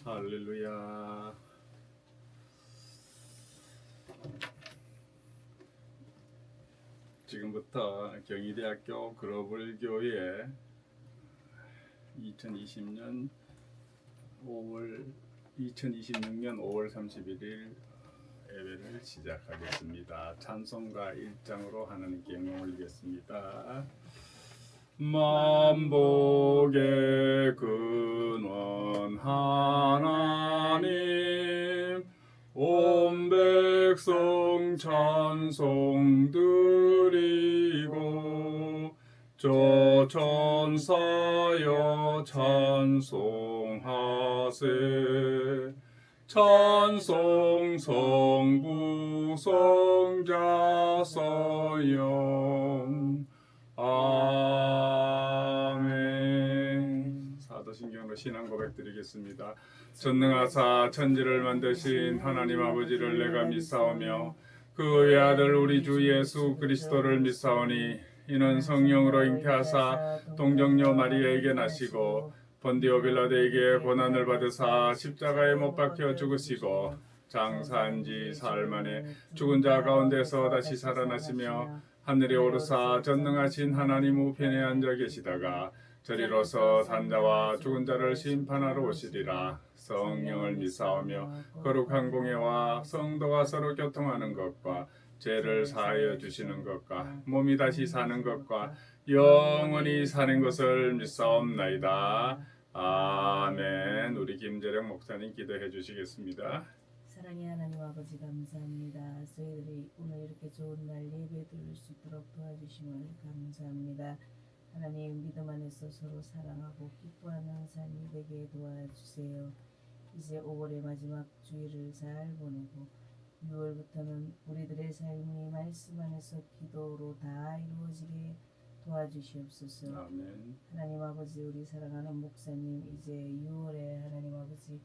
할렐루야. 지금부터 경희대학교 글로벌 교회 2026년 5월 31일 예배를 시작하겠습니다. 찬송가 1장으로 하나님께 영광 올리겠습니다. 만복의 근원 하나님, 온 백성 찬송 드리고 저 천사여 찬송하세. 찬송 성부 성자 성령 아멘. 사도신경으로 신앙 고백 드리겠습니다. 전능하사 천지를 만드신 하나님 아버지를 내가 믿사오며 그의 아들 우리 주 예수 그리스도를 믿사오니 이는 성령으로 잉태하사 동정녀 마리아에게 나시고 본디오 빌라도에게 고난을 받으사 십자가에 못 박혀 죽으시고 장사한 지 사흘 만에 죽은 자 가운데서 다시 살아나시며 하늘에 오르사 전능하신 하나님 우편에 앉아 계시다가 저리로서 산자와 죽은 자를 심판하러 오시리라. 성령을 믿사오며 거룩한 공예와 성도가 서로 교통하는 것과 죄를 사하여 주시는 것과 몸이 다시 사는 것과 영원히 사는 것을 믿사옵나이다. 아멘. 우리 김재령 목사님 기도해 주시겠습니다. 사랑의 하나님 아버지 감사합니다. 저희들이 오늘 이렇게 좋은 날 예배 드릴 수 있도록 도와주심을 감사합니다. 하나님 믿음 안에서 서로 사랑하고 기뻐하는 삶이 되게 도와주세요. 이제 5월의 마지막 주일을 잘 보내고 6월부터는 우리들의 삶이 말씀 안에서 기도로 다 이루어지게 도와주시옵소서. 아멘. 하나님 아버지 우리 사랑하는 목사님 이제 6월에 하나님 아버지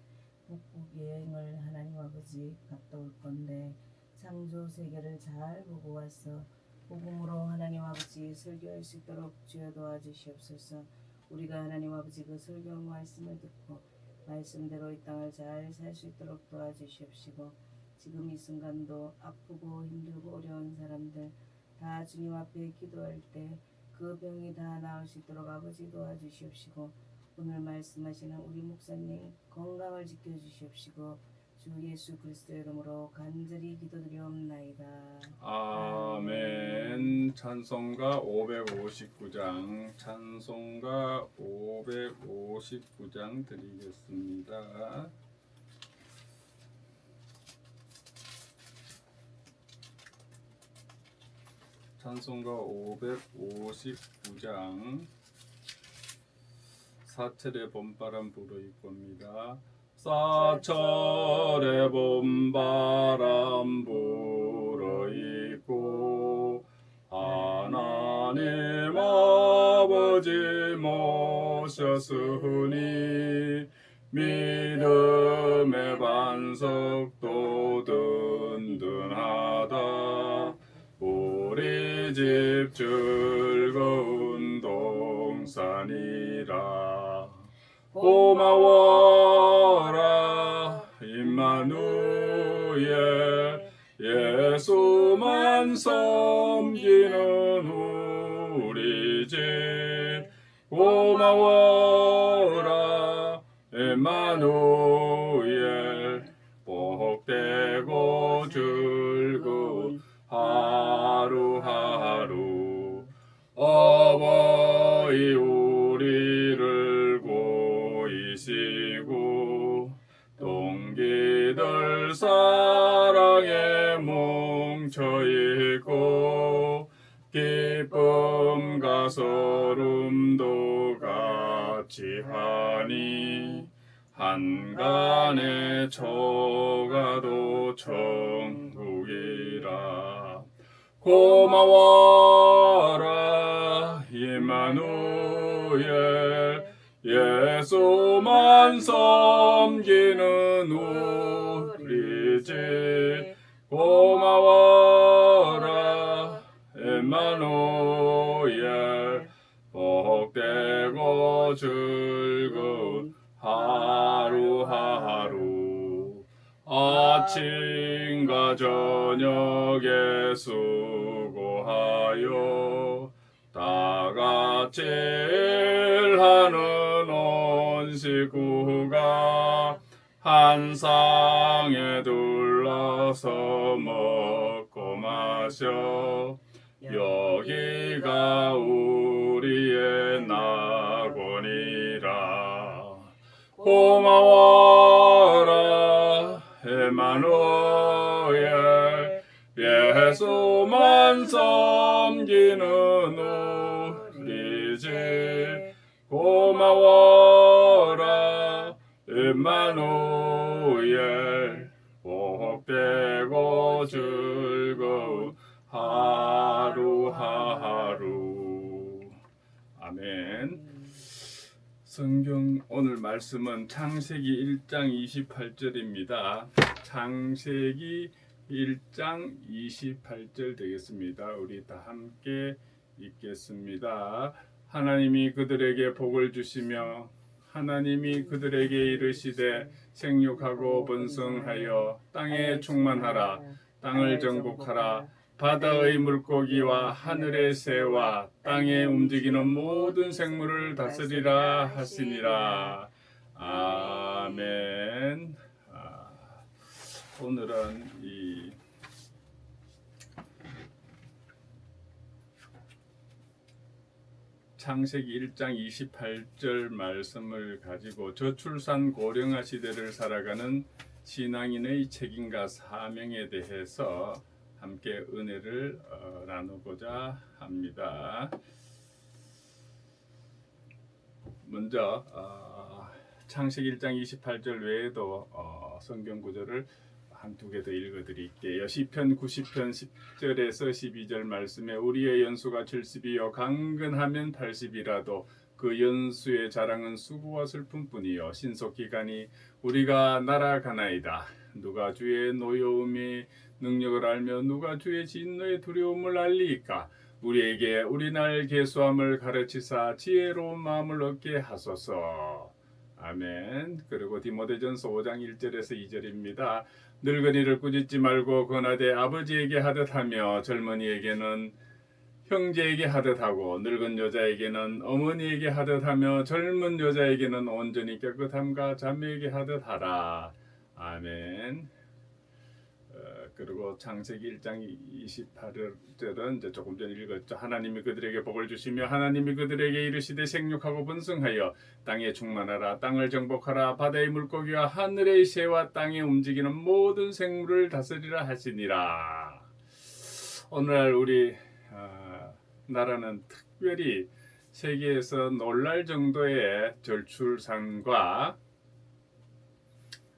북극 여행을 하나님 아버지 갔다 올 건데 창조 세계를 잘 보고 와서 복음으로 하나님 아버지 설교할 수 있도록 주여 도와주시옵소서. 우리가 하나님 아버지 그 설교 말씀을 듣고 말씀대로 이 땅을 잘 살 수 있도록 도와주시옵시고 지금 이 순간도 아프고 힘들고 어려운 사람들 다 주님 앞에 기도할 때 그 병이 다 나을 수 있도록 아버지 도와주시옵시고 오늘 말씀하시는 우리 목사님 건강을 지켜주시옵시고 주 예수 그리스도의 이름으로 간절히 기도드리옵나이다. 아멘. 찬송가 559장 찬송가 559장 드리겠습니다. 찬송가 559장 사철의 봄바람 불어입니다. 사철의 봄바람 불어입고 하나님 아버지 모셨으니 믿음의 반석도 든든하다. 우리 집 즐거운 동산이라. 고마워라 임마누엘 예수만 섬기는 우리 집. 고마워라 임마누엘 복되고 즐거운 하루하루. 어버이 우리를 고이시고 동기들 사랑에 뭉쳐있고 기쁨과 서름도 같이 하니 한간에 처가도 천국이라. 고마워라 임마누엘 예수만 섬기는 우리 집. 고마워라 임마누엘 복되고 즐거운 하루하루 아침과 저녁에 수고하여 다 같이 일하는 온 식구가 한 상에 둘러서 먹고 마셔 여기가 우리의 낙원이라. 고마워라 에마누엘, 예수만 섬기는 우리 집. 고마워라 에마누엘, 복되고 즐거운 하루하루. 아멘. 성경 오늘 말씀은 창세기 1장 28절입니다. 창세기 1장 28절 되겠습니다. 우리 다 함께 읽겠습니다. 하나님이 그들에게 복을 주시며 하나님이 그들에게 이르시되 생육하고 번성하여 땅에 충만하라. 땅을 정복하라. 바다의 물고기와 하늘의 새와 땅에 움직이는 모든 생물을 다스리라 하시니라. 아멘. 오늘은 이 창세기 1장 28절 말씀을 가지고 저출산 고령화 시대를 살아가는 신앙인의 책임과 사명에 대해서 함께 은혜를 나누고자 합니다. 먼저 창세기 1장 28절 외에도 성경 구절을 한두 개 더 읽어드릴게요. 시편 90편 10절에서 12절 말씀에 우리의 연수가 70이요 강건하면 80이라도 그 연수의 자랑은 수고와 슬픔뿐이요 신속기간이 우리가 날아가나이다. 누가 주의 노여움의 능력을 알며 누가 주의 진노의 두려움을 알리이까. 우리에게 우리 날 계수함을 가르치사 지혜로운 마음을 얻게 하소서. 아멘. 그리고 디모데전서 5장 1절에서 2절입니다. 늙은이를 꾸짖지 말고 권하되 아버지에게 하듯 하며 젊은이에게는 형제에게 하듯 하고 늙은 여자에게는 어머니에게 하듯 하며 젊은 여자에게는 온전히 깨끗함과 자매에게 하듯 하라. 아멘. 그리고 창세기 1장 28절은 이제 조금 전에 읽었죠. 하나님이 그들에게 복을 주시며 하나님이 그들에게 이르시되 생육하고 번성하여 땅에 충만하라. 땅을 정복하라. 바다의 물고기와 하늘의 새와 땅에 움직이는 모든 생물을 다스리라 하시니라. 오늘날 우리 나라는 특별히 세계에서 놀랄 정도의 저출산과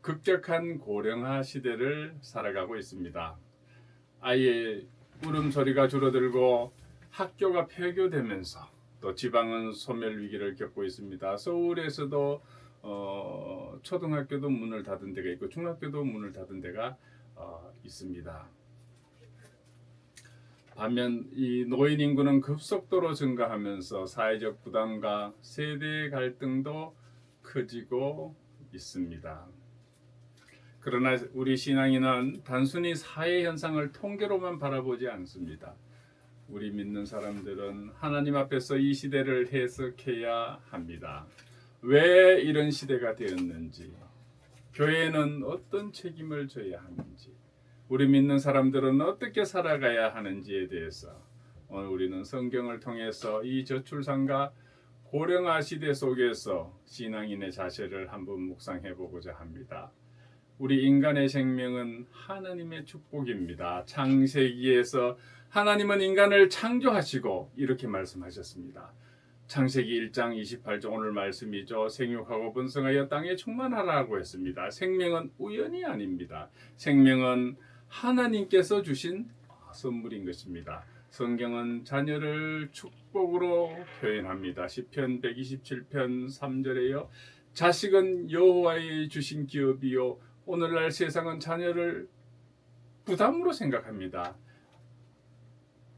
급격한 고령화 시대를 살아가고 있습니다. 아이의 울음소리가 줄어들고 학교가 폐교되면서 또 지방은 소멸 위기를 겪고 있습니다. 서울에서도 초등학교도 문을 닫은 데가 있고 중학교도 문을 닫은 데가 있습니다. 반면 이 노인 인구는 급속도로 증가하면서 사회적 부담과 세대 갈등도 커지고 있습니다. 그러나 우리 신앙인은 단순히 사회 현상을 통계로만 바라보지 않습니다. 우리 믿는 사람들은 하나님 앞에서 이 시대를 해석해야 합니다. 왜 이런 시대가 되었는지, 교회는 어떤 책임을 져야 하는지, 우리 믿는 사람들은 어떻게 살아가야 하는지에 대해서 오늘 우리는 성경을 통해서 이 저출산과 고령화 시대 속에서 신앙인의 자세를 한번 묵상해 보고자 합니다. 우리 인간의 생명은 하나님의 축복입니다. 창세기에서 하나님은 인간을 창조하시고 이렇게 말씀하셨습니다. 창세기 1장 28절 오늘 말씀이죠. 생육하고 번성하여 땅에 충만하라고 했습니다. 생명은 우연이 아닙니다. 생명은 하나님께서 주신 선물인 것입니다. 성경은 자녀를 축복으로 표현합니다. 시편 127편 3절에요. 자식은 여호와의 주신 기업이요 오늘날 세상은 자녀를 부담으로 생각합니다.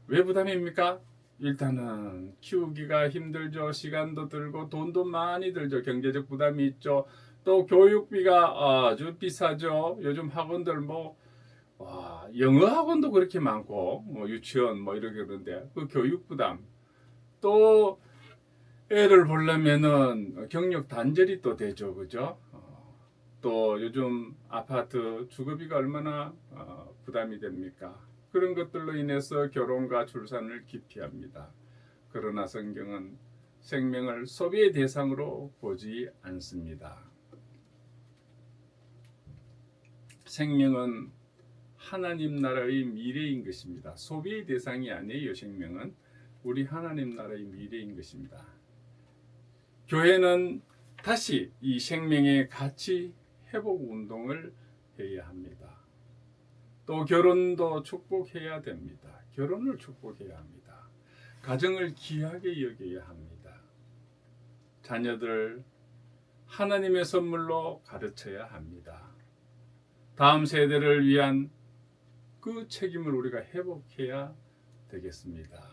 왜 부담입니까? 일단은 키우기가 힘들죠. 시간도 들고 돈도 많이 들죠. 경제적 부담이 있죠. 또 교육비가 아주 비싸죠. 요즘 학원들 뭐 영어 학원도 그렇게 많고 뭐 유치원 뭐 이렇게 그런데 그 교육 부담 또 애를 보려면은 경력 단절이 또 되죠. 그죠? 또 요즘 아파트 주거비가 얼마나 부담이 됩니까? 그런 것들로 인해서 결혼과 출산을 기피합니다. 그러나 성경은 생명을 소비의 대상으로 보지 않습니다. 생명은 하나님 나라의 미래인 것입니다. 소비의 대상이 아니에요. 생명은 우리 하나님 나라의 미래인 것입니다. 교회는 다시 이 생명의 가치 회복 운동을 해야 합니다. 또 결혼도 축복해야 됩니다. 결혼을 축복해야 합니다. 가정을 귀하게 여겨야 합니다. 자녀들 하나님의 선물로 가르쳐야 합니다. 다음 세대를 위한 그 책임을 우리가 회복해야 되겠습니다.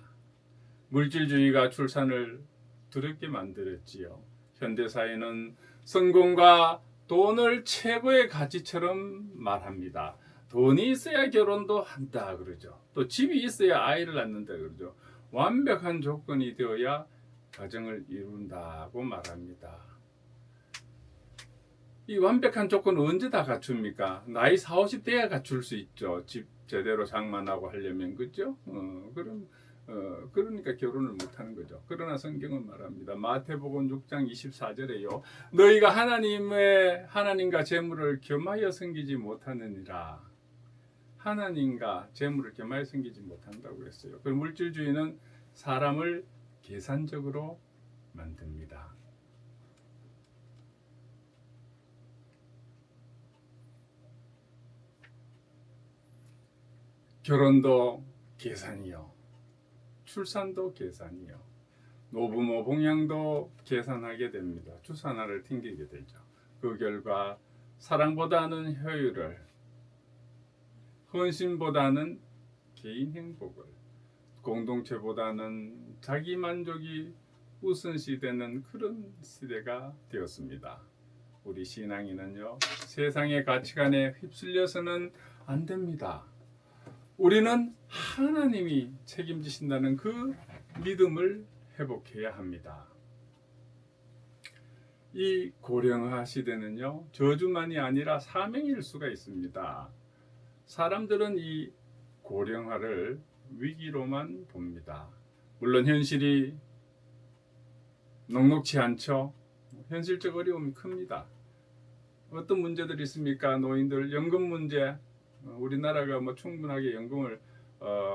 물질주의가 출산을 두렵게 만들었지요. 현대사회는 성공과 돈을 최고의 가치처럼 말합니다. 돈이 있어야 결혼도 한다 그러죠. 또 집이 있어야 아이를 낳는다 그러죠. 완벽한 조건이 되어야 가정을 이룬다고 말합니다. 이 완벽한 조건은 언제 다 갖춥니까? 나이 40, 50대야 갖출 수 있죠. 집 제대로 장만하고 하려면 그죠? 그러니까 결혼을 못하는 거죠. 그러나 성경은 말합니다. 마태복음 6장 24절에요. 너희가 하나님과 재물을 겸하여 섬기지 못하느니라. 하나님과 재물을 겸하여 섬기지 못한다고 했어요. 그 물질주의는 사람을 계산적으로 만듭니다. 결혼도 계산이요. 출산도 계산이요. 노부모 봉양도 계산하게 됩니다. 주산하를 튕기게 되죠. 그 결과 사랑보다는 효율을, 헌신보다는 개인 행복을, 공동체보다는 자기 만족이 우선시되는 그런 시대가 되었습니다. 우리 신앙인은요, 세상의 가치관에 휩쓸려서는 안 됩니다. 우리는 하나님이 책임지신다는 그 믿음을 회복해야 합니다. 이 고령화 시대는요, 저주만이 아니라 사명일 수가 있습니다. 사람들은 이 고령화를 위기로만 봅니다. 물론 현실이 녹록치 않죠. 현실적 어려움이 큽니다. 어떤 문제들이 있습니까? 노인들 연금 문제, 우리나라가 뭐 충분하게 연금을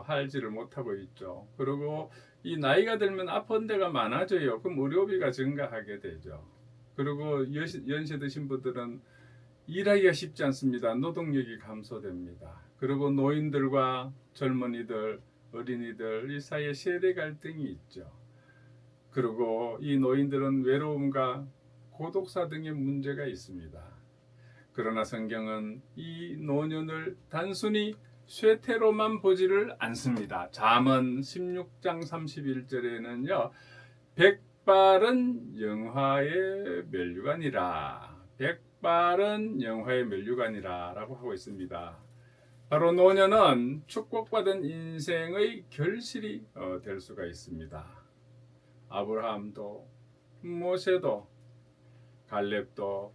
할지를 못하고 있죠. 그리고 이 나이가 들면 아픈 데가 많아져요. 그럼 의료비가 증가하게 되죠. 그리고 연세 드신 분들은 일하기가 쉽지 않습니다. 노동력이 감소됩니다. 그리고 노인들과 젊은이들, 어린이들 이 사이에 세대 갈등이 있죠. 그리고 이 노인들은 외로움과 고독사 등의 문제가 있습니다. 그러나 성경은 이 노년을 단순히 쇠퇴로만 보지를 않습니다. 잠언 16장 31절에는요. 백발은 영화의 면류관이라. 백발은 영화의 면류관이라 라고 하고 있습니다. 바로 노년은 축복받은 인생의 결실이 될 수가 있습니다. 아브라함도 모세도 갈렙도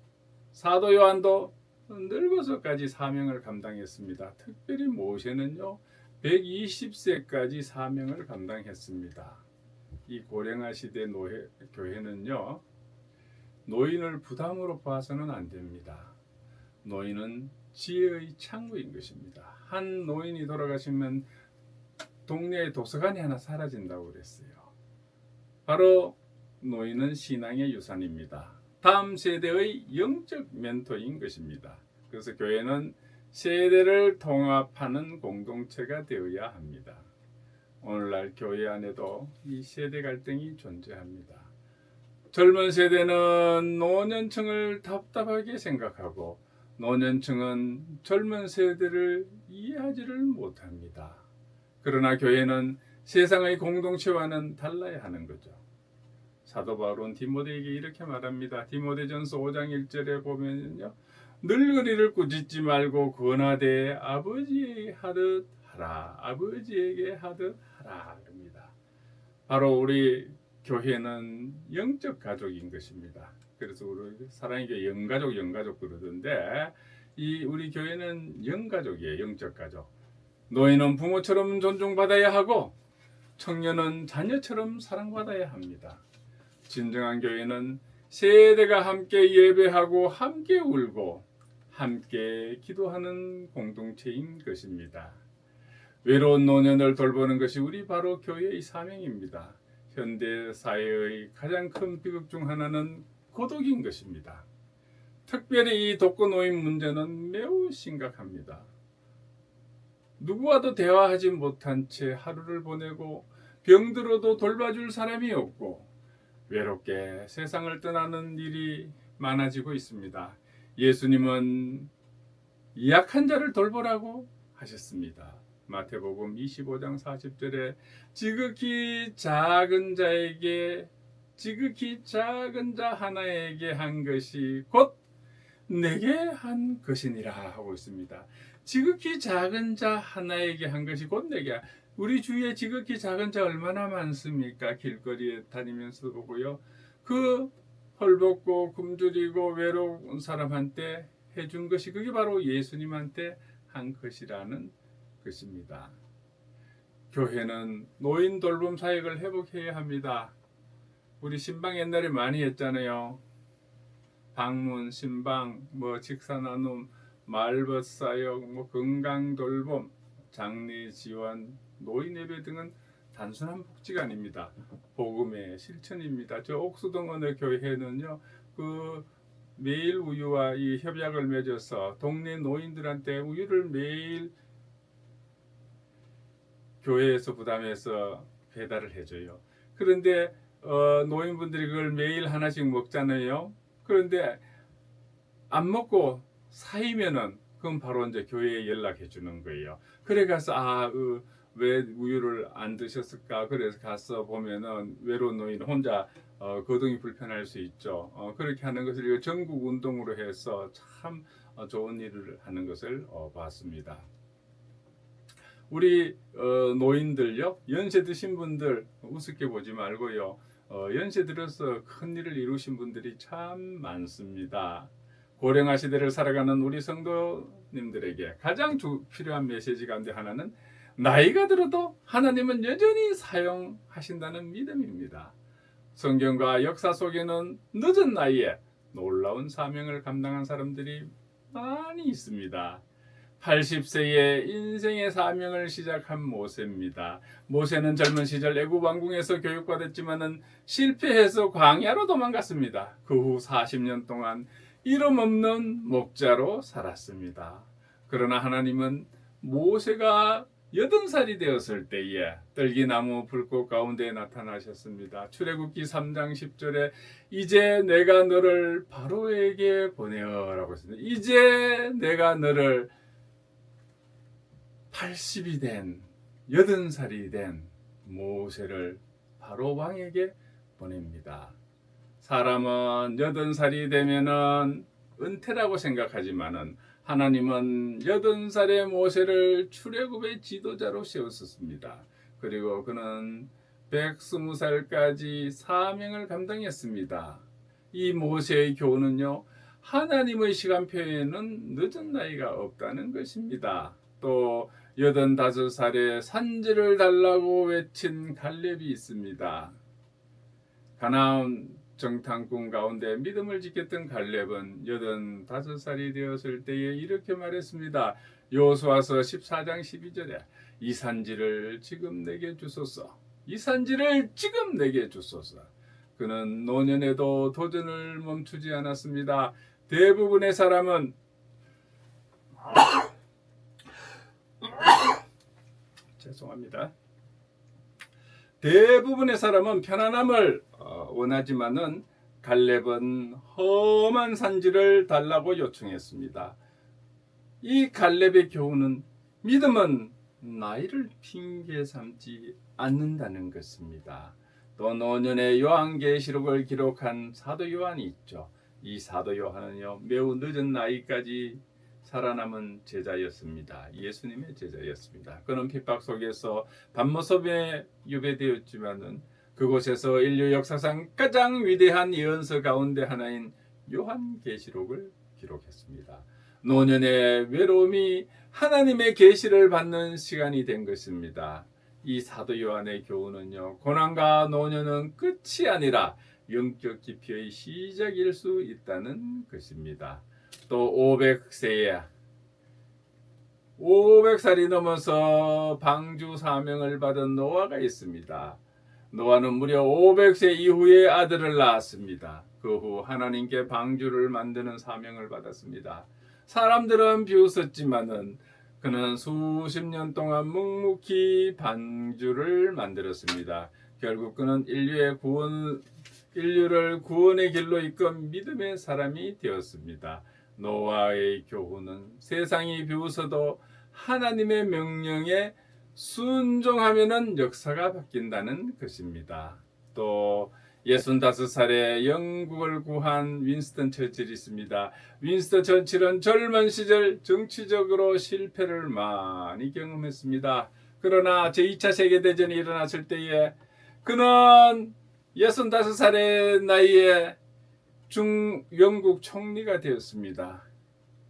사도 요한도 늙어서까지 사명을 감당했습니다. 특별히 모세는요 120세까지 사명을 감당했습니다. 이 고령화 시대 교회는요 노인을 부담으로 봐서는 안 됩니다. 노인은 지혜의 창구인 것입니다. 한 노인이 돌아가시면 동네에 도서관이 하나 사라진다고 그랬어요. 바로 노인은 신앙의 유산입니다. 다음 세대의 영적 멘토인 것입니다. 그래서 교회는 세대를 통합하는 공동체가 되어야 합니다. 오늘날 교회 안에도 이 세대 갈등이 존재합니다. 젊은 세대는 노년층을 답답하게 생각하고 노년층은 젊은 세대를 이해하지를 못합니다. 그러나 교회는 세상의 공동체와는 달라야 하는 거죠. 사도 바울은 디모데에게 이렇게 말합니다. 디모데전서 5장 1절에 보면요, 늙은이를 꾸짖지 말고 권하되 아버지에게 하듯 하라. 아버지에게 하듯 하라. 입니다. 바로 우리 교회는 영적 가족인 것입니다. 그래서 우리 사랑의 교회 영가족 그러던데, 이 우리 교회는 영가족이에요. 영적 가족. 노인은 부모처럼 존중받아야 하고 청년은 자녀처럼 사랑받아야 합니다. 진정한 교회는 세대가 함께 예배하고 함께 울고 함께 기도하는 공동체인 것입니다. 외로운 노년을 돌보는 것이 우리 바로 교회의 사명입니다. 현대 사회의 가장 큰 비극 중 하나는 고독인 것입니다. 특별히 이 독거노인 문제는 매우 심각합니다. 누구와도 대화하지 못한 채 하루를 보내고 병들어도 돌봐줄 사람이 없고 외롭게 세상을 떠나는 일이 많아지고 있습니다. 예수님은 약한 자를 돌보라고 하셨습니다. 마태복음 25장 40절에 지극히 작은 자 하나에게 한 것이 곧 내게 한 것이니라 하고 있습니다. 지극히 작은 자 하나에게 한 것이 곧 내게. 우리 주위에 지극히 작은 자 얼마나 많습니까? 길거리에 다니면서 보고요. 그 헐벗고 굶주리고 외로운 사람한테 해준 것이 그게 바로 예수님한테 한 것이라는 것입니다. 교회는 노인 돌봄 사역을 회복해야 합니다. 우리 신방 옛날에 많이 했잖아요. 방문, 신방, 직사 나눔, 말벗 사역, 건강 돌봄, 장례 지원, 노인 예배 등은 단순한 복지가 아닙니다. 복음의 실천입니다. 저 옥수동원의 교회는요, 그 매일 우유와 이 협약을 맺어서 동네 노인들한테 우유를 매일 교회에서 부담해서 배달을 해줘요. 그런데 노인분들이 그걸 매일 하나씩 먹잖아요. 그런데 안 먹고 사이면은 그건 바로 이제 교회에 연락해 주는 거예요. 그래 가서 왜 우유를 안 드셨을까? 그래서 가서 보면은 외로운 노인 혼자 거동이 불편할 수 있죠. 그렇게 하는 것을 전국 운동으로 해서 참 좋은 일을 하는 것을 봤습니다. 우리 노인들요, 연세 드신 분들 우습게 보지 말고요. 연세 들어서 큰 일을 이루신 분들이 참 많습니다. 고령화 시대를 살아가는 우리 성도님들에게 가장 필요한 메시지 가운데 하나는 나이가 들어도 하나님은 여전히 사용하신다는 믿음입니다. 성경과 역사 속에는 늦은 나이에 놀라운 사명을 감당한 사람들이 많이 있습니다. 80세에 인생의 사명을 시작한 모세입니다. 모세는 젊은 시절 애굽 왕궁에서 교육받았지만은 실패해서 광야로 도망갔습니다. 그 후 40년 동안 이름 없는 목자로 살았습니다. 그러나 하나님은 모세가 80살이 되었을 때에 떨기나무 불꽃 가운데 나타나셨습니다. 출애굽기 3장 10절에 이제 내가 너를 바로에게 보내어라고 했습니다. 이제 내가 너를 80이 된 80살이 된 모세를 바로 왕에게 보냅니다. 사람은 80살이 되면은 은퇴라고 생각하지만은 하나님은 80살의 모세를 출애굽의 지도자로 세웠습니다. 그리고 그는 120살까지 사명을 감당했습니다. 이 모세의 교훈은요, 하나님의 시간표에는 늦은 나이가 없다는 것입니다. 또 85살에 산지를 달라고 외친 갈렙이 있습니다. 가나안 정탐꾼 가운데 믿음을 지켰던 갈렙은 85살이 되었을 때에 이렇게 말했습니다. 여호수아서 14장 12절에 이 산지를 지금 내게 주소서. 이 산지를 지금 내게 주소서. 그는 노년에도 도전을 멈추지 않았습니다. 대부분의 사람은 죄송합니다. 대부분의 사람은 편안함을 원하지만은 갈렙은 험한 산지를 달라고 요청했습니다. 이 갈렙의 교훈은 믿음은 나이를 핑계 삼지 않는다는 것입니다. 또 노년의 요한계시록을 기록한 사도 요한이 있죠. 이 사도 요한은요, 매우 늦은 나이까지 살아남은 제자였습니다. 예수님의 제자였습니다. 그는 핍박 속에서 반모섬에 유배되었지만은 그곳에서 인류 역사상 가장 위대한 예언서 가운데 하나인 요한계시록을 기록했습니다. 노년의 외로움이 하나님의 계시를 받는 시간이 된 것입니다. 이 사도 요한의 교훈은요, 고난과 노년은 끝이 아니라 영적 깊이의 시작일 수 있다는 것입니다. 또 500살이 넘어서 방주 사명을 받은 노아가 있습니다. 노아는 무려 500세 이후에 아들을 낳았습니다. 그 후 하나님께 방주를 만드는 사명을 받았습니다. 사람들은 비웃었지만은 그는 수십 년 동안 묵묵히 방주를 만들었습니다. 결국 그는 인류를 구원의 길로 이끈 믿음의 사람이 되었습니다. 노아의 교훈은 세상이 비웃어도 하나님의 명령에 순종하면은 역사가 바뀐다는 것입니다. 또 65살에 영국을 구한 윈스턴 처칠이 있습니다. 윈스턴 처칠은 젊은 시절 정치적으로 실패를 많이 경험했습니다. 그러나 제2차 세계대전이 일어났을 때에 그는 65살의 나이에 영국 총리가 되었습니다.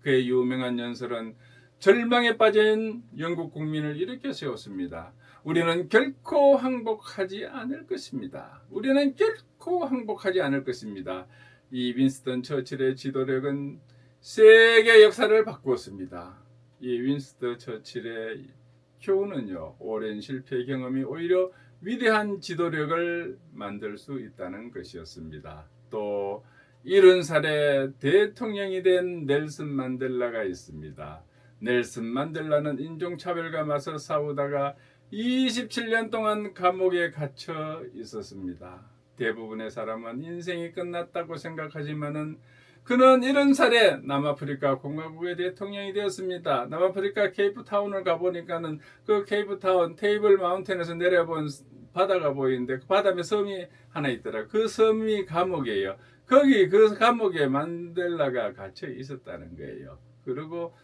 그의 유명한 연설은 절망에 빠진 영국 국민을 일으켜 세웠습니다. 우리는 결코 항복하지 않을 것입니다. 우리는 결코 항복하지 않을 것입니다. 이 윈스턴 처칠의 지도력은 세계 역사를 바꾸었습니다. 이 윈스턴 처칠의 교훈은요, 오랜 실패 경험이 오히려 위대한 지도력을 만들 수 있다는 것이었습니다. 또 70살에 대통령이 된 넬슨 만델라가 있습니다. 넬슨 만델라는 인종차별과 맞서 싸우다가 27년 동안 감옥에 갇혀 있었습니다. 대부분의 사람은 인생이 끝났다고 생각하지만은 그는 70살에 남아프리카 공화국의 대통령이 되었습니다. 남아프리카 케이프타운을 가보니까는 그 케이프타운 테이블 마운틴에서 내려본 바다가 보이는데 그 바다에 섬이 하나 있더라. 그 섬이 감옥이에요. 거기 그 감옥에 만델라가 갇혀 있었다는 거예요. 그리고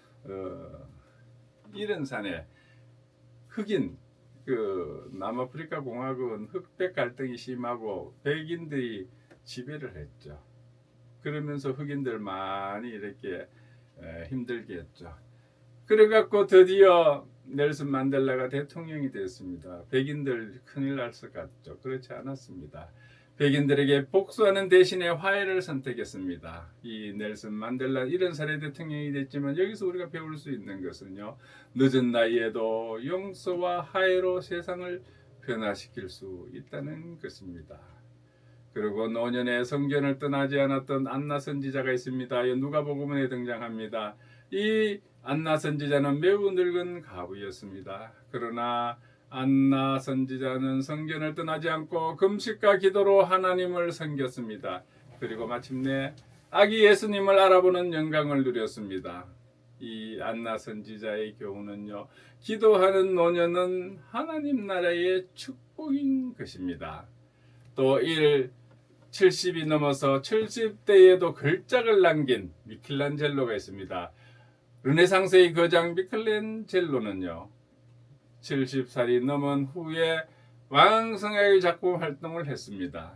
70살에 흑인 남아프리카 공화국은 흑백 갈등이 심하고 백인들이 지배를 했죠. 그러면서 흑인들 많이 이렇게 힘들게 했죠. 그래갖고 드디어 넬슨 만델라가 대통령이 됐습니다. 백인들 큰일 날 것 같죠. 그렇지 않았습니다. 백인들에게 복수하는 대신에 화해를 선택했습니다. 이 넬슨 만델라 70살의 대통령이 됐지만 여기서 우리가 배울 수 있는 것은요, 늦은 나이에도 용서와 화해로 세상을 변화시킬 수 있다는 것입니다. 그리고 노년에 성전을 떠나지 않았던 안나 선지자가 있습니다. 누가복음에 등장합니다. 이 안나 선지자는 매우 늙은 과부였습니다. 그러나 안나 선지자는 성전을 떠나지 않고 금식과 기도로 하나님을 섬겼습니다. 그리고 마침내 아기 예수님을 알아보는 영광을 누렸습니다. 이 안나 선지자의 교훈은요, 기도하는 노년은 하나님 나라의 축복인 것입니다. 또 70이 넘어서 70대에도 걸작을 남긴 미켈란젤로가 있습니다. 르네상스의 거장 미켈란젤로는요, 70살이 넘은 후에 왕성하게 작품 활동을 했습니다.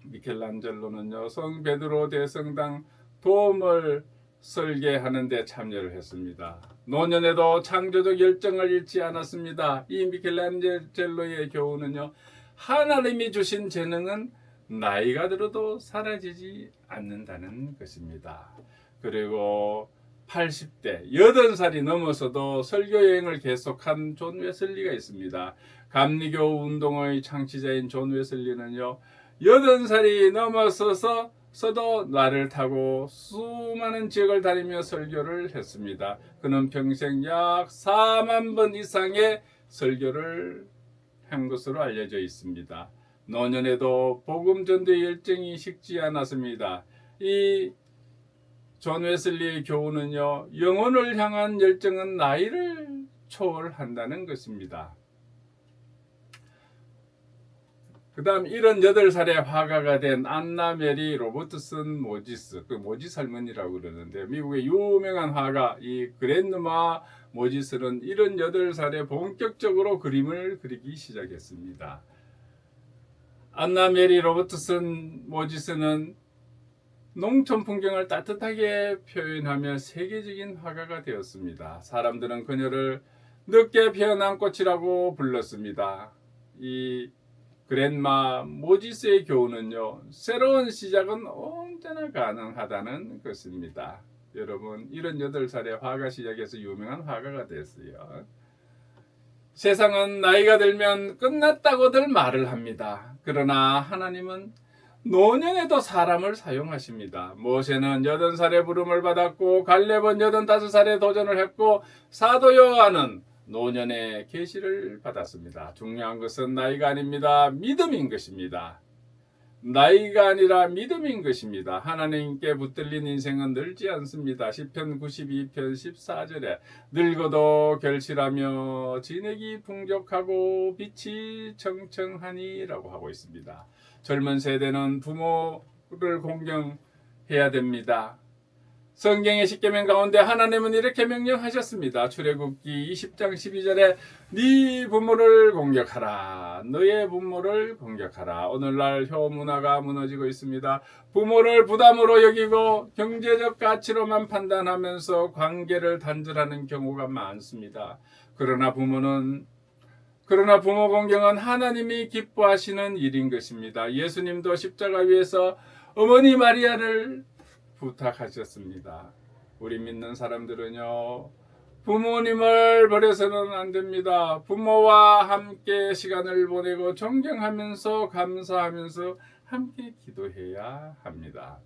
미켈란젤로는요, 성 베드로 대성당 도움을 설계하는 데 참여를 했습니다. 노년에도 창조적 열정을 잃지 않았습니다. 이 미켈란젤로의 교훈은요, 하나님이 주신 재능은 나이가 들어도 사라지지 않는다는 것입니다. 그리고 80대, 80살이 넘어서도 설교여행을 계속한 존 웨슬리가 있습니다. 감리교 운동의 창시자인 존 웨슬리는요, 80살이 넘어서도 나를 타고 수많은 지역을 다니며 설교를 했습니다. 그는 평생 약 4만 번 이상의 설교를 한 것으로 알려져 있습니다. 노년에도 복음 전도의 열정이 식지 않았습니다. 이 존 웨슬리의 교훈은요, 영혼을 향한 열정은 나이를 초월한다는 것입니다. 그 다음 78살에 화가가 된 안나 메리 로버트슨 모지스, 그 모지스 할머니라고 그러는데 미국의 유명한 화가 이 그랜드마 모지스는 78살에 본격적으로 그림을 그리기 시작했습니다. 안나 메리 로버트슨 모지스는 농촌 풍경을 따뜻하게 표현하며 세계적인 화가가 되었습니다. 사람들은 그녀를 늦게 피어난 꽃이라고 불렀습니다. 이 그랜마 모지스의 교훈은요, 새로운 시작은 언제나 가능하다는 것입니다. 여러분, 78살에 화가 시작해서 유명한 화가가 됐어요. 세상은 나이가 들면 끝났다고들 말을 합니다. 그러나 하나님은 노년에도 사람을 사용하십니다. 모세는 80살에 부름을 받았고 갈렙은 85살에 도전을 했고 사도 요한은 노년에 계시를 받았습니다. 중요한 것은 나이가 아닙니다. 믿음인 것입니다. 나이가 아니라 믿음인 것입니다. 하나님께 붙들린 인생은 늙지 않습니다. 시편 92편 14절에 늙어도 결실하며 진액이 풍족하고 빛이 청청하니 라고 하고 있습니다. 젊은 세대는 부모를 공경해야 됩니다. 성경의 십계명 가운데 하나님은 이렇게 명령하셨습니다. 출애굽기 20장 12절에 네 부모를 공격하라. 너의 부모를 공격하라. 오늘날 효문화가 무너지고 있습니다. 부모를 부담으로 여기고 경제적 가치로만 판단하면서 관계를 단절하는 경우가 많습니다. 그러나 부모 공경은 하나님이 기뻐하시는 일인 것입니다. 예수님도 십자가 위에서 어머니 마리아를 부탁하셨습니다. 우리 믿는 사람들은요, 부모님을 버려서는 안 됩니다. 부모와 함께 시간을 보내고 존경하면서 감사하면서 함께 기도해야 합니다.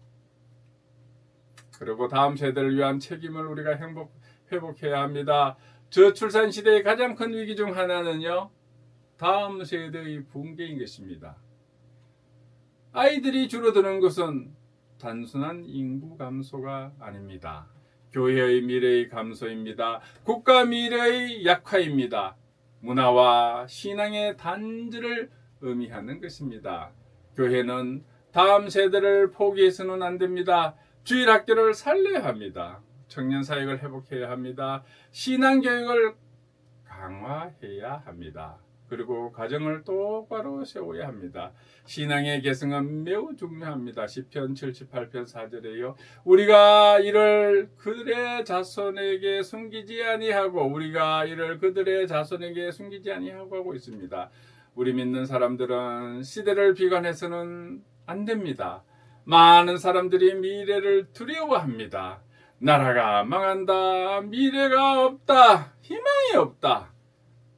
그리고 다음 세대를 위한 책임을 우리가 회복해야 합니다. 저출산 시대의 가장 큰 위기 중 하나는요, 다음 세대의 붕괴인 것입니다. 아이들이 줄어드는 것은 단순한 인구 감소가 아닙니다. 교회의 미래의 감소입니다. 국가 미래의 약화입니다. 문화와 신앙의 단절을 의미하는 것입니다. 교회는 다음 세대를 포기해서는 안 됩니다. 주일학교를 살려야 합니다. 청년 사역을 회복해야 합니다. 신앙교육을 강화해야 합니다. 그리고 가정을 똑바로 세워야 합니다. 신앙의 계승은 매우 중요합니다. 시편 78편 4절에요. 우리가 이를 그들의 자손에게 숨기지 아니하고 하고 있습니다. 우리 믿는 사람들은 시대를 비관해서는 안 됩니다. 많은 사람들이 미래를 두려워합니다. 나라가 망한다. 미래가 없다. 희망이 없다.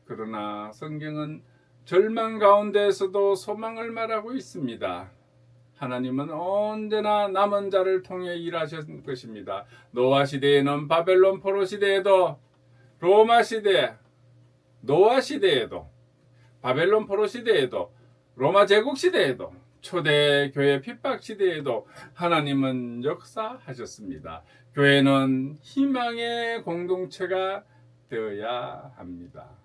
그러나 성경은 절망 가운데에서도 소망을 말하고 있습니다. 하나님은 언제나 남은 자를 통해 일하실 것입니다. 노아 시대에는 바벨론 포로 시대에도 로마 시대, 노아 시대에도 바벨론 포로 시대에도 로마 제국 시대에도 초대 교회 핍박 시대에도 하나님은 역사하셨습니다. 교회는 희망의 공동체가 되어야 합니다.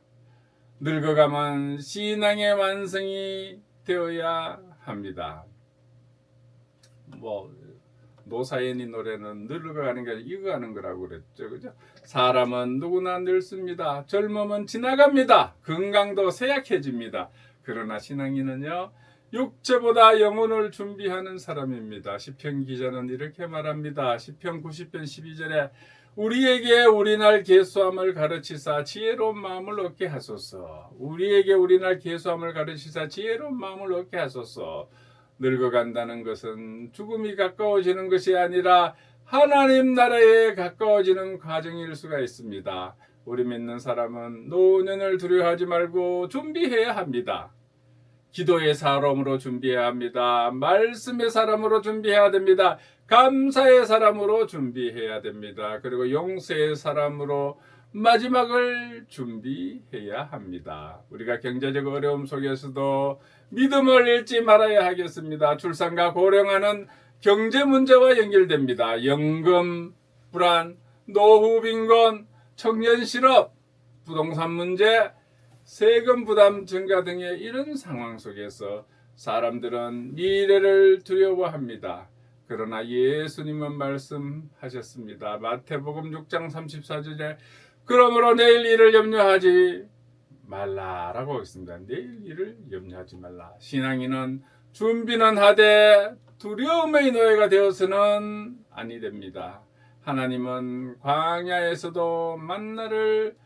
늙어가면 신앙의 완성이 되어야 합니다. 노사연이 노래는 늙어가는 게 아니라 익어가는 거라고 그랬죠. 그죠? 사람은 누구나 늙습니다. 젊음은 지나갑니다. 건강도 쇠약해집니다. 그러나 신앙인은요, 육체보다 영혼을 준비하는 사람입니다. 시편 기자는 이렇게 말합니다. 시편 90편 12절에 우리에게 우리날 계수함을 가르치사 지혜로운 마음을 얻게 하소서. 우리에게 우리날 계수함을 가르치사 지혜로운 마음을 얻게 하소서. 늙어간다는 것은 죽음이 가까워지는 것이 아니라 하나님 나라에 가까워지는 과정일 수가 있습니다. 우리 믿는 사람은 노년을 두려워하지 말고 준비해야 합니다. 기도의 사람으로 준비해야 합니다. 말씀의 사람으로 준비해야 됩니다. 감사의 사람으로 준비해야 됩니다. 그리고 용서의 사람으로 마지막을 준비해야 합니다. 우리가 경제적 어려움 속에서도 믿음을 잃지 말아야 하겠습니다. 출산과 고령화는 경제 문제와 연결됩니다. 연금 불안, 노후 빈곤, 청년 실업, 부동산 문제, 세금 부담 증가 등의 이런 상황 속에서 사람들은 미래를 두려워합니다. 그러나 예수님은 말씀하셨습니다. 마태복음 6장 34절에 그러므로 내일 일을 염려하지 말라라고 했습니다. 내일 일을 염려하지 말라. 신앙인은 준비는 하되 두려움의 노예가 되어서는 아니 됩니다. 하나님은 광야에서도 만나를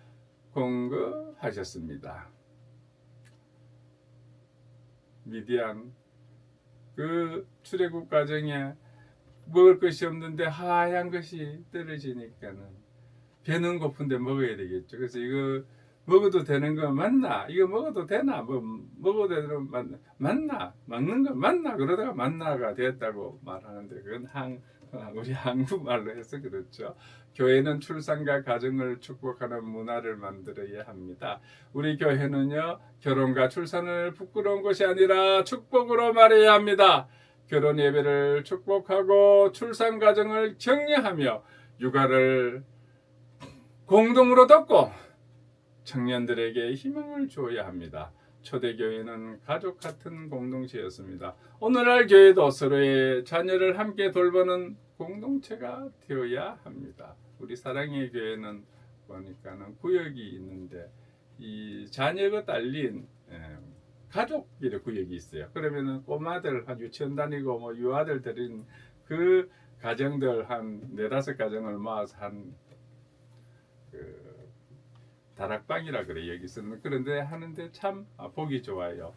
공급하셨습니다. 미디안 그 출애굽 과정에 먹을 것이 없는데 하얀 것이 떨어지니까는 배는 고픈데 먹어야 되겠죠. 그래서 이거 먹어도 되는 거 맞나? 이거 먹어도 되나? 뭐 먹어도 되는 거 맞나? 먹는 거 맞나? 그러다가 만나가 됐다고 말하는데 그건 우리 한국말로 해서 그렇죠. 교회는 출산과 가정을 축복하는 문화를 만들어야 합니다. 우리 교회는요, 결혼과 출산을 부끄러운 것이 아니라 축복으로 말해야 합니다. 결혼 예배를 축복하고 출산 과정을 격려하며 육아를 공동으로 돕고 청년들에게 희망을 주어야 합니다. 초대교회는 가족 같은 공동체였습니다. 오늘날 교회도 서로의 자녀를 함께 돌보는 공동체가 되어야 합니다. 우리 사랑의 교회는 보니까는 구역이 있는데 이 자녀가 딸린 가족이라 구역이 있어요. 그러면은 꼬마들 한 유치원 다니고 뭐 유아들 데린 그 가정들 한 4-5 가정을 모아서 한 다락방이라 그래 여기서는. 그런데 하는데 참 보기 좋아요.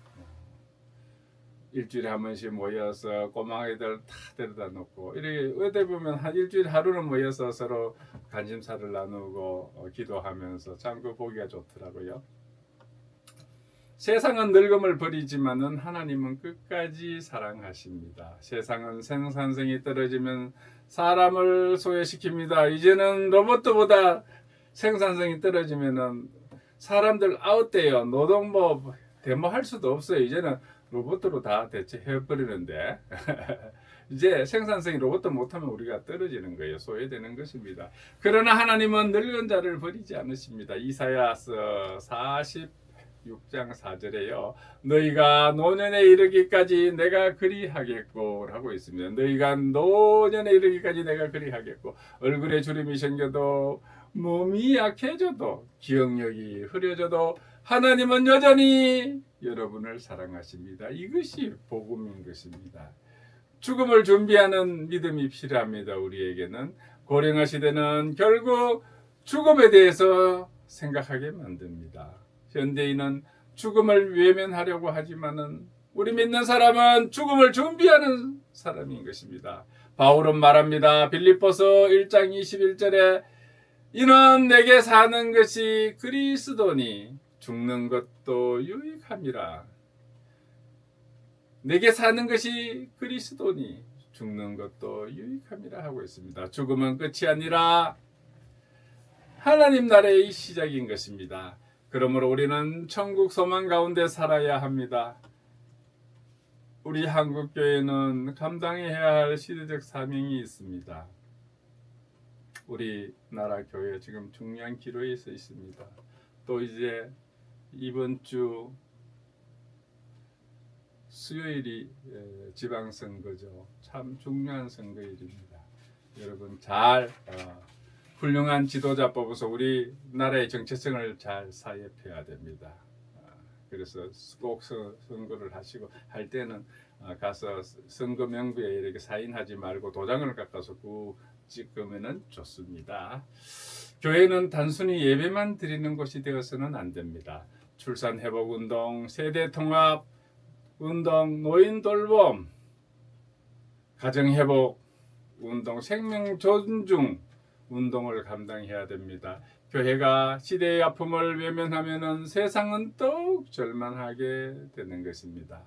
일주일에 한 번씩 모여서 꼬마 애들 다 데려다 놓고 이렇게 어디 보면 한 일주일에 하루는 모여서 서로 관심사를 나누고 기도하면서 참 그 보기가 좋더라고요. 세상은 늙음을 버리지만은 하나님은 끝까지 사랑하십니다. 세상은 생산성이 떨어지면 사람을 소외시킵니다. 이제는 로봇보다 생산성이 떨어지면은 사람들 아웃돼요. 노동 뭐 데모할 수도 없어요. 이제는 로봇으로 다 대체해 버리는데 이제 생산성이 로봇도 못하면 우리가 떨어지는 거예요. 소외되는 것입니다. 그러나 하나님은 늙은 자를 버리지 않으십니다. 이사야서 46장 4절에요. 너희가 노년에 이르기까지 내가 그리하겠고 라고 있습니다. 너희가 노년에 이르기까지 내가 그리하겠고 얼굴에 주름이 생겨도 몸이 약해져도 기억력이 흐려져도 하나님은 여전히 여러분을 사랑하십니다. 이것이 복음인 것입니다. 죽음을 준비하는 믿음이 필요합니다. 우리에게는 고령화 시대는 결국 죽음에 대해서 생각하게 만듭니다. 현대인은 죽음을 외면하려고 하지만은 우리 믿는 사람은 죽음을 준비하는 사람인 것입니다. 바울은 말합니다. 빌립보서 1장 21절에 이는 내게 사는 것이 그리스도니 죽는 것도 유익함이라. 내게 사는 것이 그리스도니 죽는 것도 유익함이라 하고 있습니다. 죽음은 끝이 아니라 하나님 나라의 시작인 것입니다. 그러므로 우리는 천국 소망 가운데 살아야 합니다. 우리 한국교회는 감당해야 할 시대적 사명이 있습니다. 우리나라 교회 지금 중요한 기로에 서 있습니다. 또 이제 이번 주 수요일이 지방선거죠. 참 중요한 선거일입니다. 여러분 잘 훌륭한 지도자 뽑아서 우리나라의 정체성을 잘 사입해야 됩니다. 그래서 꼭 선거를 하시고 할 때는 가서 선거 명부에 이렇게 사인하지 말고 도장을 깎아서 찍으면 좋습니다. 교회는 단순히 예배만 드리는 곳이 되어서는 안 됩니다. 출산 회복 운동, 세대 통합 운동, 노인 돌봄, 가정 회복 운동, 생명 존중 운동을 감당해야 됩니다. 교회가 시대의 아픔을 외면하면은 세상은 더욱 절망하게 되는 것입니다.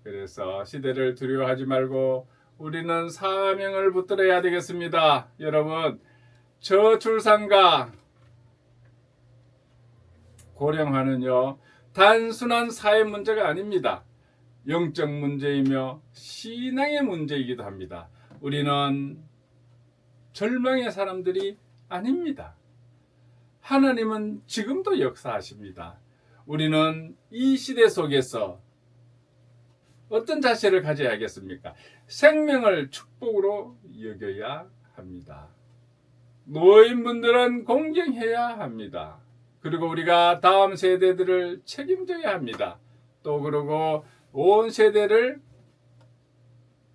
그래서 시대를 두려워하지 말고 우리는 사명을 붙들어야 되겠습니다. 여러분, 저출산과 고령화는요 단순한 사회 문제가 아닙니다. 영적 문제이며 신앙의 문제이기도 합니다. 우리는 절망의 사람들이 아닙니다. 하나님은 지금도 역사하십니다. 우리는 이 시대 속에서 어떤 자세를 가져야겠습니까? 생명을 축복으로 여겨야 합니다. 노인분들은 공경해야 합니다. 그리고 우리가 다음 세대들을 책임져야 합니다. 또 그리고 온 세대를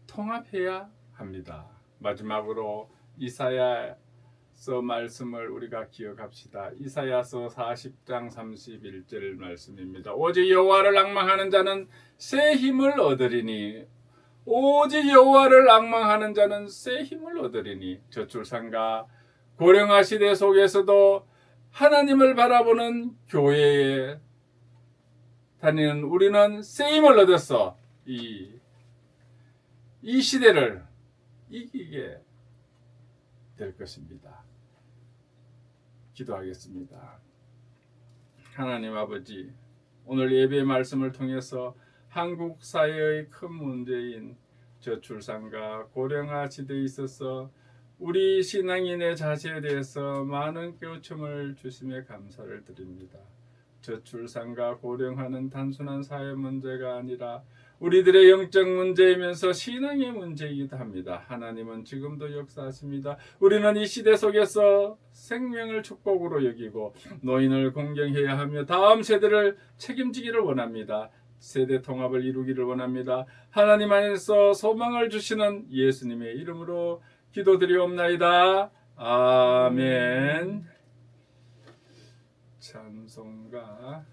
통합해야 합니다. 마지막으로 이사야서 말씀을 우리가 기억합시다. 이사야서 40장 31절 말씀입니다. 오직 여호와를 앙망하는 자는 새 힘을 얻으리니 오직 여호와를 앙망하는 자는 새 힘을 얻으리니. 저출산과 고령화 시대 속에서도 하나님을 바라보는 교회에 다니는 우리는 새 힘을 얻어서 이 시대를 이기게 될 것입니다. 기도하겠습니다. 하나님 아버지, 오늘 예배 말씀을 통해서 한국 사회의 큰 문제인 저출산과 고령화 시대에 있어서 우리 신앙인의 자세에 대해서 많은 깨우침을 주심에 감사를 드립니다. 저출산과 고령화는 단순한 사회 문제가 아니라 우리들의 영적 문제이면서 신앙의 문제이기도 합니다. 하나님은 지금도 역사하십니다. 우리는 이 시대 속에서 생명을 축복으로 여기고 노인을 공경해야 하며 다음 세대를 책임지기를 원합니다. 세대 통합을 이루기를 원합니다. 하나님 안에서 소망을 주시는 예수님의 이름으로 기도드리옵나이다. 아멘. 찬송가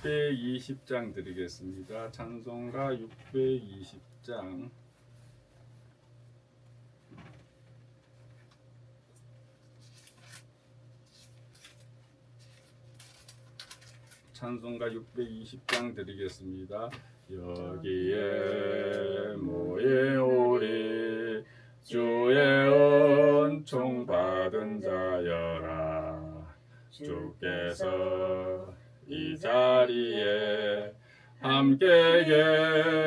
620장 드리겠습니다. 찬송가 620장 찬송가 620장 드리겠습니다. 여기에 모여오리 주의 은총 받은 자여라. 주께서 이 자리에 함께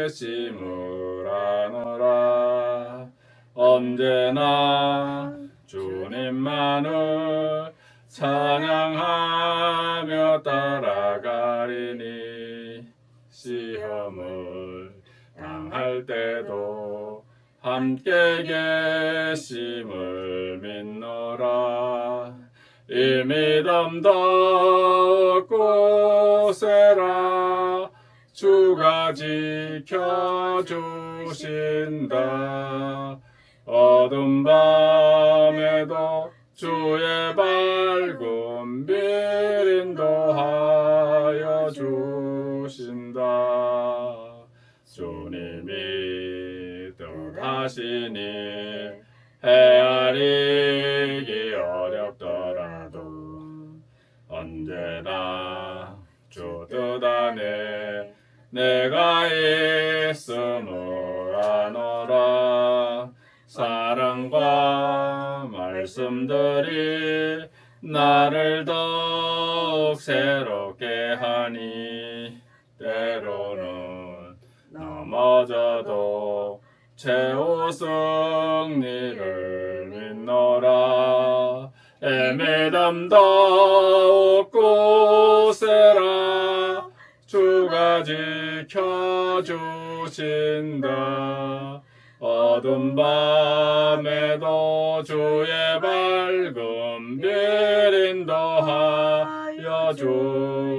계심을 아노라. 언제나 주님만을 찬양하며 따라가리니 시험을 당할 때도 함께 계심을 믿노라. 이 믿음 덮고 세라. 주가 지켜주신다. 어두운 밤에도 주의 밝은 빛 인도하여 주신다. 주님이 뜻하시니 헤아리기 어렵더라도 언제나 주 뜻 안에 내가 있음을 아노라. 사랑과 말씀들이 나를 더욱 새롭게 하니 때로는 넘어져도 최후 승리를 믿노라. 믿음 더욱 세라. 주가 지켜주신다. 어두운 밤에도 주의 밝은 빛 인도하여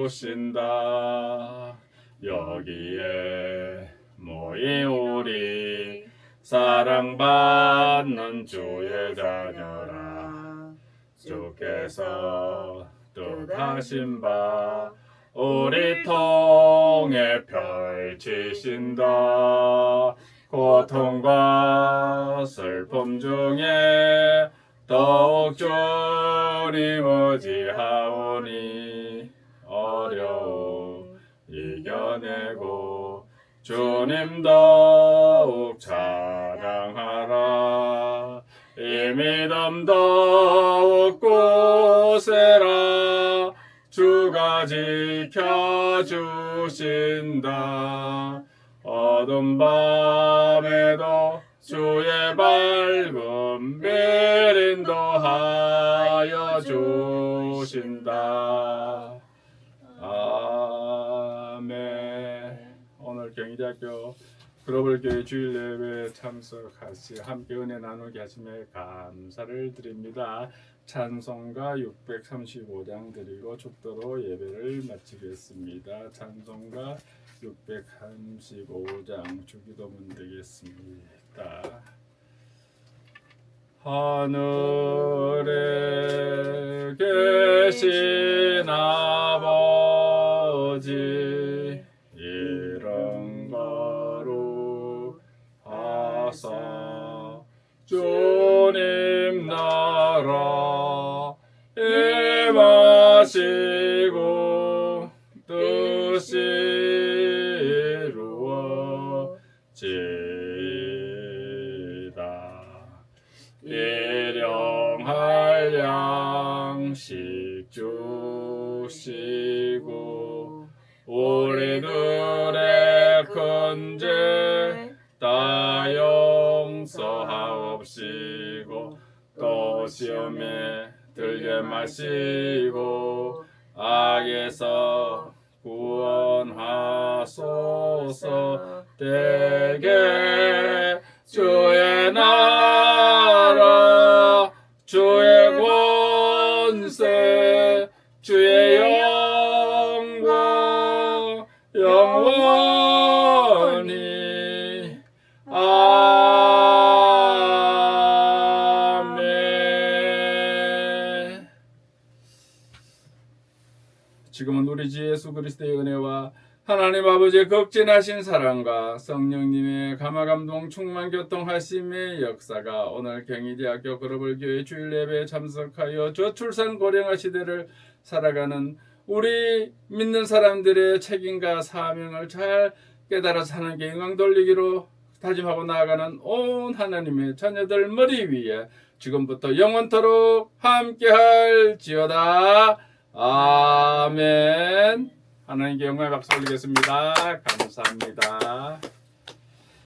주신다. 여기에 모인 우리 사랑받는 주의 자녀라. 주께서 뜻하신 바 우리 통해 펼치신다. 고통과 슬픔 중에 더욱 주님 의지하오니 어려움 이겨내고 주님 더욱 찬양하라. 이 믿음 더욱 굳세라. 주가 지켜주신다. 어둠 밤에도 주의 밝음 빛 인도하여 주신다. 아멘. 오늘 경희대학교 글로벌 교회 주일 예배에 참석하시 함께 은혜 나누게 하심에 감사를 드립니다. 찬송가 635장 드리고 축도로 예배를 마치겠습니다. 찬송가 635장 주기도문 드리겠습니다. 하늘에 계신 아버지 이름 거룩하사 주님 나라 임하시고 뜻이 이루어지다. 일용할 양식 주시고 우리들의 큰 죄 다 용서하옵시고 또 시험에 들게 마시고 악에서 구원하소서. 대개 주의 나라 주의 권세 주의 영광 영원히 아멘. 지금은 우리 주 예수 그리스도의 은혜와 하나님 아버지의 극진하신 사랑과 성령님의 감화감동 충만 교통하심의 역사가 오늘 경희대학교 글로벌 교회 주일 예배에 참석하여 저출산 고령화 시대를 살아가는 우리 믿는 사람들의 책임과 사명을 잘 깨달아 사는 게 영광 돌리기로 다짐하고 나아가는 온 하나님의 자녀들 머리 위에 지금부터 영원토록 함께할지어다. 아멘. 하나님께 영광의 박수 올리겠습니다. 감사합니다.